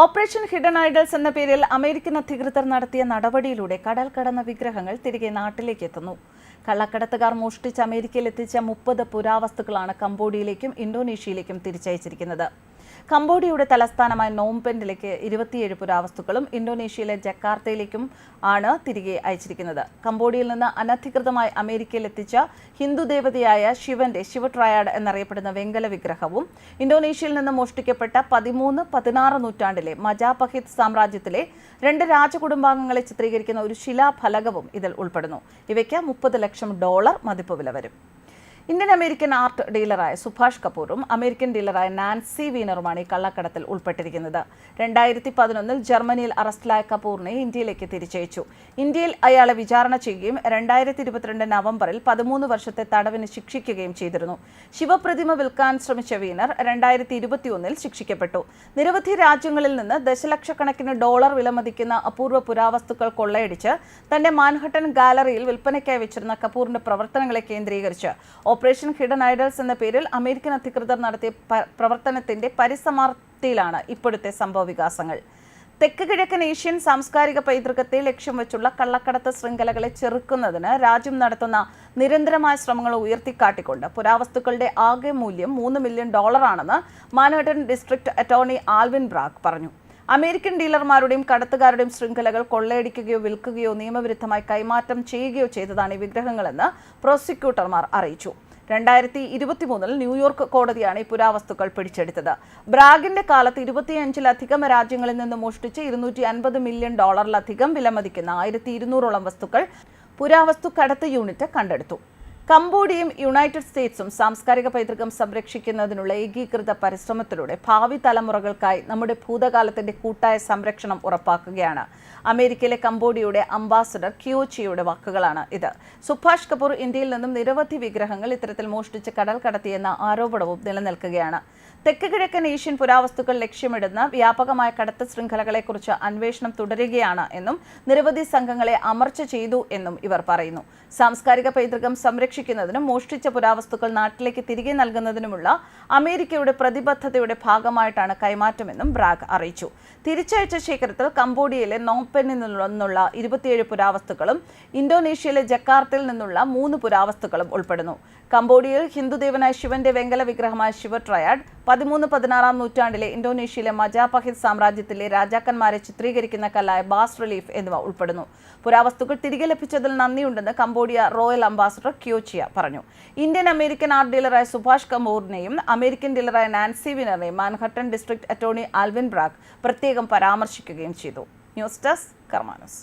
Operation hidden idols എന്ന പേരിൽ American അധികൃതർ നടത്തിയ നടപടിയിലൂടെ കടൽ കടന്ന വിഗ്രഹങ്ങൾ തിരികെ നാട്ടിലേക്ക് എത്തുന്നു. കള്ളക്കടത്തുകാർ മോഷ്ടിച്ച് അമേരിക്കയിൽ എത്തിച്ച 30 പുരാവസ്തുക്കളാണ് കംബോഡിയയിലേക്കും ഇന്തോനേഷ്യയിലേക്കും തിരിച്ചയച്ചിരിക്കുന്നത്. കംബോഡിയയുടെ തലസ്ഥാനമായ നോംപെന്നിലേക്ക് 27 പുരാവസ്തുക്കളും ഇന്തോനേഷ്യയിലെ ജക്കാർത്തയിലേക്കും ആണ് തിരികെ അയച്ചിരിക്കുന്നത്. കംബോഡിയയിൽ നിന്ന് അനധികൃതമായി അമേരിക്കയിൽ എത്തിച്ച ഹിന്ദു ദേവതയായ ശിവന്റെ ശിവട്രയാഡ് എന്നറിയപ്പെടുന്ന വെങ്കല വിഗ്രഹവും ഇന്തോനേഷ്യയിൽ നിന്ന് മോഷ്ടിക്കപ്പെട്ട 13-16 നൂറ്റാണ്ടിലെ മജാപഹിത് സാമ്രാജ്യത്തിലെ 2 രാജകുടുംബാംഗങ്ങളെ ചിത്രീകരിക്കുന്ന ഒരു ശിലാഫലകവും ഇതിൽ ഉൾപ്പെടുന്നു. ഇവയ്ക്ക് $30 ലക്ഷം മതിപ്പ് വില വരും. ഇന്ത്യൻ അമേരിക്കൻ ആർട്ട് ഡീലറായ സുഭാഷ് കപൂറും അമേരിക്കൻ ഡീലറായ നാൻസി വീനറുമാണ് ഈ കള്ളക്കടത്തിൽ ഉൾപ്പെട്ടിരിക്കുന്നത്. 2011 ജർമ്മനിയിൽ അറസ്റ്റിലായ കപൂറിനെ ഇന്ത്യയിലേക്ക് തിരിച്ചയച്ചു. ഇന്ത്യയിൽ അയാളെ വിചാരണ ചെയ്യുകയും 2022 നവംബറിൽ 13 വർഷത്തെ തടവിന് ശിക്ഷിക്കുകയും ചെയ്തിരുന്നു. ശിവപ്രതിമ വിൽക്കാൻ ശ്രമിച്ച വീനർ 2021 ശിക്ഷിക്കപ്പെട്ടു. നിരവധി രാജ്യങ്ങളിൽ നിന്ന് ദശലക്ഷക്കണക്കിന് ഡോളർ വിലമതിക്കുന്ന അപൂർവ പുരാവസ്തുക്കൾ കൊള്ളയടിച്ച് തന്റെ മാൻഹട്ടൻ ഗാലറിയിൽ വിൽപ്പനയ്ക്കായി വെച്ചിരുന്ന കപൂറിന്റെ പ്രവർത്തനങ്ങളെ കേന്ദ്രീകരിച്ച് ഓപ്പറേഷൻ ഹിഡൻ ഐഡൽസ് എന്ന പേരിൽ അമേരിക്കൻ അധികൃതർ നടത്തിയ പ്രവർത്തനത്തിന്റെ പരിസമാപ്തിയിലാണ് ഇപ്പോഴത്തെ സംഭവവികാസങ്ങൾ. തെക്ക് കിഴക്കൻ ഏഷ്യൻ സാംസ്കാരിക പൈതൃകത്തെ ലക്ഷ്യം വെച്ചുള്ള കള്ളക്കടത്ത് ശൃംഖലകളെ ചെറുക്കുന്നതിന് രാജ്യം നടത്തുന്ന നിരന്തരമായ ശ്രമങ്ങൾ ഉയർത്തിക്കാട്ടിക്കൊണ്ട് പുരാവസ്തുക്കളുടെ ആകെ മൂല്യം $3 മില്യൺ ആണെന്ന് Manhattan district attorney Alvin Bragg പറഞ്ഞു. അമേരിക്കൻ ഡീലർമാരുടെയും കടത്തുകാരുടെയും ശൃംഖലകൾ കൊള്ളയടിക്കുകയോ വിൽക്കുകയോ നിയമവിരുദ്ധമായി കൈമാറ്റം ചെയ്യുകയോ ചെയ്തതാണ് ഈ വിഗ്രഹങ്ങളെന്ന് പ്രോസിക്യൂട്ടർമാർ അറിയിച്ചു. 2023 ന്യൂയോർക്ക് കോടതിയാണ് ഈ പുരാവസ്തുക്കൾ പിടിച്ചെടുത്തത്. ബ്രാഗിന്റെ കാലത്ത് 25-ലധികം രാജ്യങ്ങളിൽ നിന്ന് മോഷ്ടിച്ച് $250 മില്യൺ വിലമതിക്കുന്ന 1200ഓളം വസ്തുക്കൾ പുരാവസ്തു കടത്ത് യൂണിറ്റ് കണ്ടെടുത്തു. കംബോഡിയയും യുണൈറ്റഡ് സ്റ്റേറ്റ്സും സാംസ്കാരിക പൈതൃകം സംരക്ഷിക്കുന്നതിനുള്ള ഏകീകൃത പരിശ്രമത്തിലൂടെ ഭാവി തലമുറകൾക്കായി നമ്മുടെ ഭൂതകാലത്തിന്റെ കൂട്ടായ സംരക്ഷണം ഉറപ്പാക്കുകയാണ്. അമേരിക്കയിലെ കംബോഡിയയുടെ അംബാസഡർ ക്യോച്ചിയുടെ വാക്കുകളാണ് ഇത്. സുഭാഷ് കപൂർ ഇന്ത്യയിൽ നിന്നും നിരവധി വിഗ്രഹങ്ങൾ ഇത്തരത്തിൽ മോഷ്ടിച്ച് കടൽ കടത്തിയെന്ന ആരോപണവും നിലനിൽക്കുകയാണ്. തെക്ക് കിഴക്കൻ ഏഷ്യൻ പുരാവസ്തുക്കൾ ലക്ഷ്യമിടുന്ന വ്യാപകമായ കടത്ത് ശൃംഖലകളെക്കുറിച്ച് അന്വേഷണം തുടരുകയാണ് എന്നും നിരവധി സംഘങ്ങളെ അമർച്ച ചെയ്തു എന്നും ഇവർ പറയുന്നു. സാംസ്കാരിക പൈതൃകം സംരക്ഷിക്കുന്നതിനും മോഷ്ടിച്ച പുരാവസ്തുക്ൾ നാട്ടിലേക്ക് തിരികെ നൽകുന്നതിനുമുള്ള അമേരിക്കയുടെ പ്രതിബദ്ധതയുടെ ഭാഗമായിട്ടാണ് കൈമാറ്റമെന്നും ബ്രാഗ് അറിയിച്ചു. തിരിച്ചയച്ച ശേഖരത്തിൽ കംബോഡിയയിലെ നോംപെന്നിൽ നിന്നുള്ള 27 പുരാവസ്തുക്കളും ഇന്തോനേഷ്യയിലെ ജക്കാർത്തയിൽ നിന്നുള്ള 3 പുരാവസ്തുക്കളും ഉൾപ്പെടുന്നു. കംബോഡിയയിൽ ഹിന്ദുദേവനായ ശിവന്റെ വെങ്കല വിഗ്രഹമായ ശിവട്രയാഡ് 13-16 നൂറ്റാണ്ടിലെ ഇന്തോനേഷ്യയിലെ മജാപഹിത് സാമ്രാജ്യത്തിലെ രാജാക്കന്മാരെ ചിത്രീകരിക്കുന്ന കല്ലായ ബാസ് റിലീഫ് എന്നിവ ഉൾപ്പെടുന്നു. പുരാവസ്തുക്കൾ തിരികെ ലഭിച്ചതിൽ നന്ദിയുണ്ടെന്ന് കംബോഡിയ റോയൽ അംബാസഡർ ക്യോച്ചിയ പറഞ്ഞു. ഇന്ത്യൻ അമേരിക്കൻ ആർട്ട് ഡീലറായ സുഭാഷ് കപൂറിനെയും അമേരിക്കൻ ഡീലറായ നാൻസി വീനറിനെയും Manhattan district attorney Alvin Bragg പ്രത്യേകം പരാമർശിക്കുകയും ചെയ്തു. News desk കർമാനസ്.